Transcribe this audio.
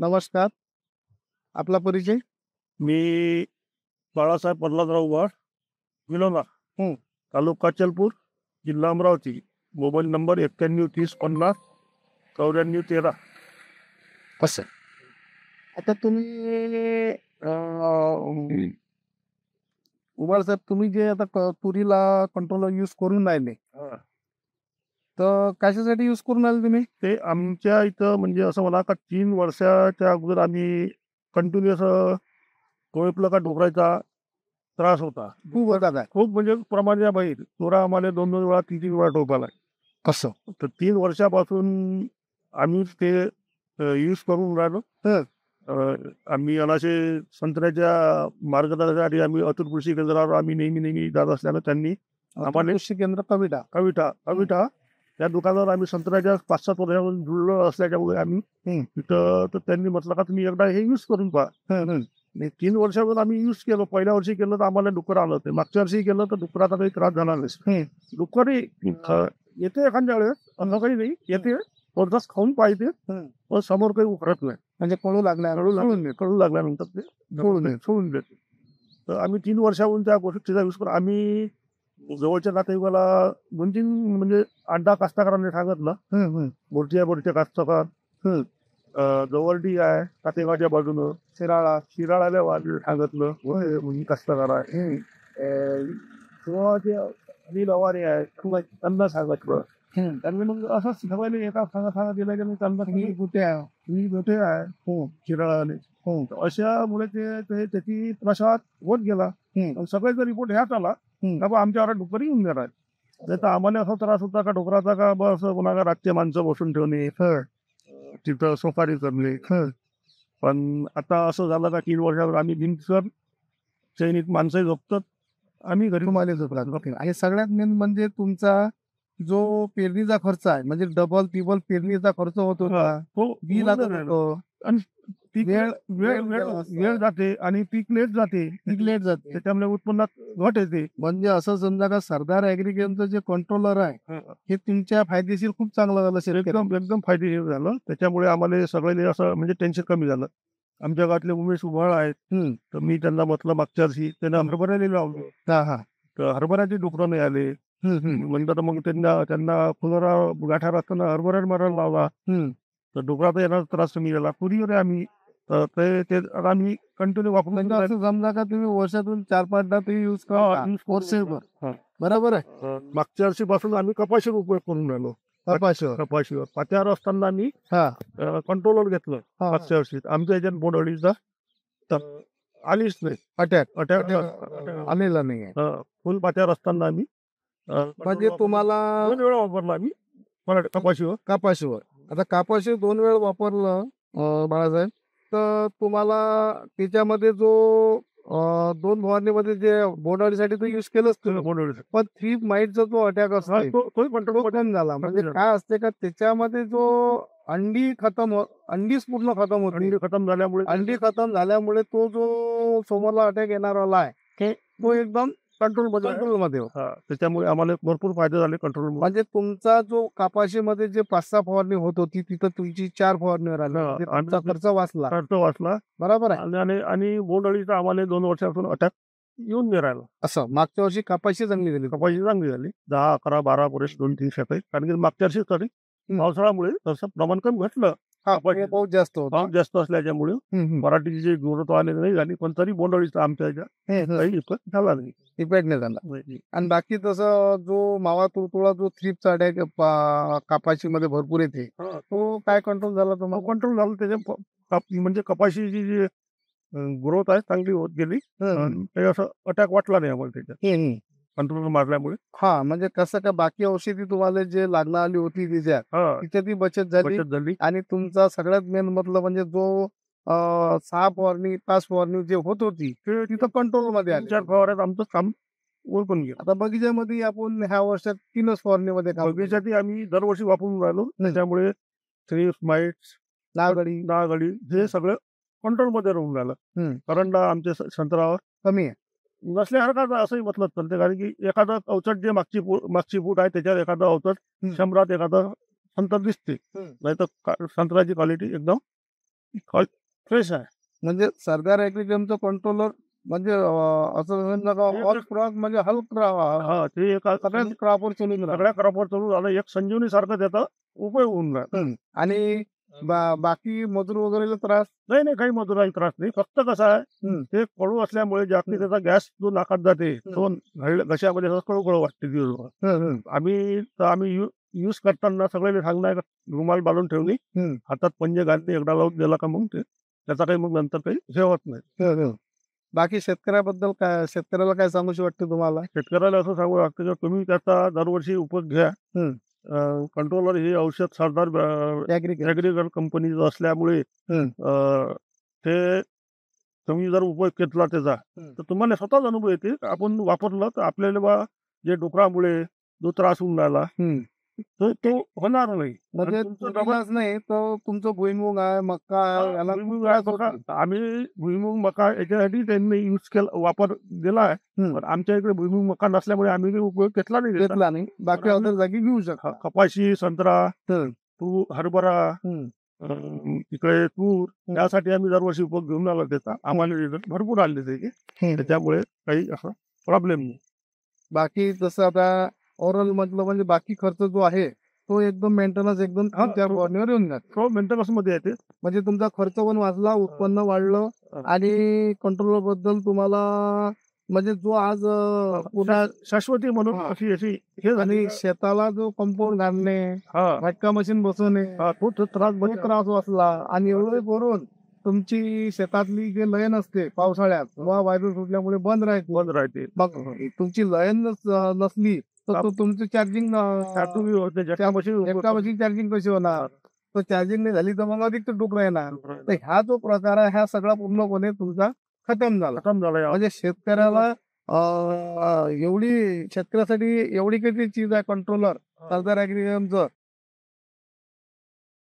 नमस्कार. आपला परिचय? मी बाळासाहेब प्रल्हादराव वाघ, विलोणा, हं. तालुका चलपूर, जिल्हा अमरावती. Mobile number 9130509413. असं. आता तुम्ही उबाळ साहेब, तुम्ही जे आता तुरीला कंट्रोलर यूज करून राहिले, तर कशासाठी यूज करून राहिले तुम्ही? ते आमच्या इथं म्हणजे असं म्हणा का 3 वर्षाच्या अगोदर आम्ही कंटिन्युअस कोळपलं का डोकरायचा त्रास होता. खूप होता काय? खूप म्हणजे प्रमाणाच्या बाहेर. तोरा आम्हाला 2-2 वेळा, 3-3 वेळा टोकाला. कसं? तर 3 वर्षापासून आम्ही ते यूज करून राहिलो. हं. आम्ही अनाशे संत्र्याच्या मार्गदर्शनासाठी आम्ही अतुल कृषी केंद्रावर आम्ही नेहमी जात असल्यानं त्यांनी आम्हाला कृषी केंद्र कविता. कविठा त्या दुकानावर आम्ही संत्र्याच्या 5-7 वर्षापासून जुळलो असल्याच्यामुळे आम्ही तिथं तर त्यांनी म्हटलं का तुम्ही एकदा हे यूज करून पहा. 3 वर्षापासून आम्ही यूज केलं. पहिल्या वर्षी केलं तर आम्हाला डुक्कर आलं होतं. मागच्या वर्षी केलं तर डुकराचा काही त्रास झाला नाही. डुक्कर येते एखाद्या वेळेस, असं काही नाही येते. कोणताच खाऊन पाहिजे, पण समोर काही उकरत नाही. म्हणजे कळू लागल्या कळू लागल्यानंतर ते सोडून देते. तर आम्ही 3 वर्षाहून त्या गोष्टीचा यूज करून आम्ही जवळच्या नातेवाईकाला 2-3 म्हणजे 8-10 कास्तकारांनी सांगितलं. बोरच्या कास्तकार, जवळडी आहे कातेगावच्या बाजूनं, शिराळाला सांगितलं म्हणजे कास्तकार आहे. अनिल अवारे आहे त्यांना सांगितलं. त्यांनी मग असं सगळ्यांनी एका सांगा दिला की त्यांना मी मोठे आहे शिराळाने. अशामुळे त्याची प्रसाद होत गेला. सगळ्याचा रिपोर्ट ह्याच आला का बा आमच्यावर डुक्कर येऊन गेला. नाही तर आम्हाला असा त्रास होता का डुकराचा का बा असं कोणाला रातचे माणसं बसून ठेवणे, तिथं सोपारी करणे. पण आता असं झालं का 3 वर्षावर आम्ही भिंतसर सैनिक माणसंही झोपतात, आम्ही घरी तुम्हाला झोपला. आणि सगळ्यात मेन म्हणजे तुमचा जो पेरणीचा खर्च आहे, म्हणजे डबल टिबल पेरणीचा खर्च होत होता. बी लागत होतं. आणि पीक वेळ वेळ जाते आणि पीक लेट जाते. त्याच्यामुळे उत्पन्नात घट येते. म्हणजे असं समजा का सरदार ऍग्रिकल्चरचं जे कंट्रोलर आहे हे तुमच्या फायदेशीर खूप चांगलं झालं शेतकरी. एकदम फायदेशीर झालं. त्याच्यामुळे आम्हाला सगळ्यांनी असं म्हणजे टेन्शन कमी झालं. आमच्या गावातले उमेश उभाळ आहेत, तर मी त्यांना म्हटलं मागच्या वर्षी त्यांना हरभऱ्याला लावलं. तर हरभऱ्याचे डुकरं नाही आले. म्हणलं तर मग त्यांना फुलोरा गाठा असताना हरभऱ्याला मारायला लावला. तर डुकराचा येणार त्रास कमी झाला. तुरीवर आम्ही ते आम्ही कंटिन्यू वापरून म्हणजे असं समजा का तुम्ही वर्षातून 4-5दा तुम्ही यूज करा. बरोबर आहे. मागच्या वर्षीपासून आम्ही कपाशीवर उपयोग करून राहिलो. कपाशीवर पात्यावर असताना आम्ही कंट्रोलर घेतलं मागच्या वर्षी. आमच्या याच्यात बोंडअळीचा तर आलीच नाही. अटॅक आलेला नाही आहे. फुल पात्यावर असताना आम्ही म्हणजे तुम्हाला 2 वेळा वापरला आम्ही कापाशीवर. आता कापाशी 2 वेळ वापरलं बाळासाहेब, तर तुम्हाला त्याच्यामध्ये जो 2 फवारणीमध्ये जे बोंडअळीसाठी तो यूज केलंच तुम्ही. पण थ्रीप माईटचा जो अटॅक असतो तो कमी झाला. म्हणजे काय असते का त्याच्यामध्ये जो अंडीच पूर्ण खतम होते. अंडी खतम झाल्यामुळे तो जो समोरला अटॅक येणारा आहे तो एकदम कंट्रोलमध्ये. त्याच्यामुळे आम्हाला भरपूर फायदे झाले कंट्रोल. म्हणजे तुमचा जो कापाशीमध्ये जे 5-6 फवारणी होत होती तिथं तुमची 4 फवारणीवर आली. म्हणजे तुमचा खर्च वाचला. बरोबर आहे. आणि बोंडअळीचा आम्हाला 2 वर्षापासून अटॅक येऊन नाही राहिला. असं मागच्या वर्षी कपाशी चांगली झाली. 10, 11, 12 पुरेश 2-3 शेत आहेत. कारण की मागच्या वर्षी तरी पावसाळ्यामुळे तसं प्रमाण कमी घटलं. पाऊस जास्त असल्याच्यामुळे मराठीची जी ग्रोथ आली नाही झाली, पण तरी बोंडअळीचा आमच्या ह्याच्यात काही इफेक्ट झाला नाही. इफेक्ट नाही झाला. आणि बाकी तसं जो मावा तुडतुडा जो थ्रिप्सचा अटॅक कापाशीमध्ये भरपूर येते, तो काय कंट्रोल झाला तुम्हाला? कंट्रोल झालं त्याच्या म्हणजे कपाशीची जी ग्रोथ आहे चांगली होत गेली. काही असं अटॅक वाटला नाही आम्हाला त्याच्यात कंट्रोल मारल्यामुळे. म्हणजे कसं का बाकी औषधी तुम्हाला जे लागणार आली होती तिच्यात ती बचत झाली. आणि तुमचा सगळ्यात मेन मतलब म्हणजे जो 6 फवारणी 5 फवारणी जे होत होती तिथं कंट्रोल मध्ये आली. 4 फवाऱ्यात आमचं काम ओळखून गेलं. आता बगीच्यामध्ये आपण ह्या वर्षात 3च फवारणीमध्ये बगीच्यासाठी आम्ही दरवर्षी वापरून राहिलो. त्याच्यामुळे थ्रिप्स, माइट्स, नागडी हे सगळं कंट्रोलमध्ये राहून राहिलं. करंडा आमच्या संत्र्यावर कमी आहे नसल्यासारखं असंही म्हटलं चालते. कारण की एखादं अवचट जे मागची फूट आहे त्याच्यावर एखादं अवचट 100 एखादं संत्र दिसते. नाही तर संत्र्याची क्वालिटी एकदम फ्रेश आहे. म्हणजे सरदार ॲग्रिकमचं कंट्रोलर म्हणजे असं समजा का ऑल क्रॉप म्हणजे हल्क हा ते एका सगळ्याच क्रॉपवर चलून राहिलं. सगळ्या क्रॉपवर चालू झालं. एक संजीवनी सारखं त्याचा उपयोग होऊन राहिला. आणि बाकी मजूर वगैरे त्रास नाही काही मजुराला त्रास नाही. फक्त कसं आहे हम्म. ते कडू असल्यामुळे जास्ती त्याचा गॅस जो नाकात जाते तो घशामध्ये कडू कडू वाटते दिवसभर. आम्ही यूज करताना सगळ्यांनी सांगणार रुमाल बांधून ठेवली, हातात पंजे घालते, एकदा लावून दिला का मग त्याचा काही मग नंतर काही हे होत नाही. बाकी शेतकऱ्याबद्दल काय, शेतकऱ्याला काय सांगूशी वाटते तुम्हाला? शेतकऱ्याला असं सांगू लागतं की तुम्ही त्याचा दरवर्षी उपयोग घ्या. कंट्रोलर हे औषध सरदार ॲग्रिकल्चर कंपनीचं असल्यामुळे ते तुम्ही जर उपयोग घेतला त्याचा तर तुम्हाला स्वतःच अनुभव येते. आपण वापरलं तर आपल्याला जे डुकरामुळे जो त्रास होऊन राहिला तो होणार नाही. म्हणजे तुमचं नाही तर तुमचं भुईमुग आहे, मक्का आहे, याला आम्ही भुईमुग मका याच्यासाठी त्यांनी यूज केला, वापर दिला आहे. पण आमच्या इकडे भुईमुग मका नसल्यामुळे आम्ही काही उपयोग घेतला नाही. बाकी अदर जागी घेऊ शकता. कपाशी, संत्रा, हरभरा, इकडे तूर यासाठी आम्ही दरवर्षी उपयोग घेऊन आला त्याचा. आम्हाला रिझल्ट भरपूर आले त्याचे. त्याच्यामुळे काही असा प्रॉब्लेम नाही. बाकी जसं आता ओव्हरऑल म्हटलं म्हणजे बाकी खर्च जो आहे तो एकदम मेंटेनन्स एकदम फवारणीवर येऊन जातो. मेंटेनन्स मध्ये येते. म्हणजे तुमचा खर्च पण वाचला, उत्पन्न वाढलं आणि कंट्रोलर बद्दल तुम्हाला म्हणजे जो आज पुन्हा शाश्वती म्हणून अशी हे आणि झाली. शेताला जो कंपाऊंड घालणे, फटका मशीन बसवणे, खूप त्रास वाचला. आणि एवढे करून तुमची शेतातली जे लयन असते पावसाळ्यात किंवा वायू सुटल्यामुळे बंद राहते. मग तुमची लयन नसली तर तुमची चार्जिंग मशीन चार्जिंग कशी होणार? तर चार्जिंग नाही झाली तर मग अधिक डुकरा येणार. तर ह्या जो प्रकार आहे ह्या सगळा पूर्णपणे तुमचा खतम झाला. म्हणजे शेतकऱ्याला शेतकऱ्यासाठी एवढी काही चीज आहे कंट्रोलर सरदार ॲग्रिकल्चरचं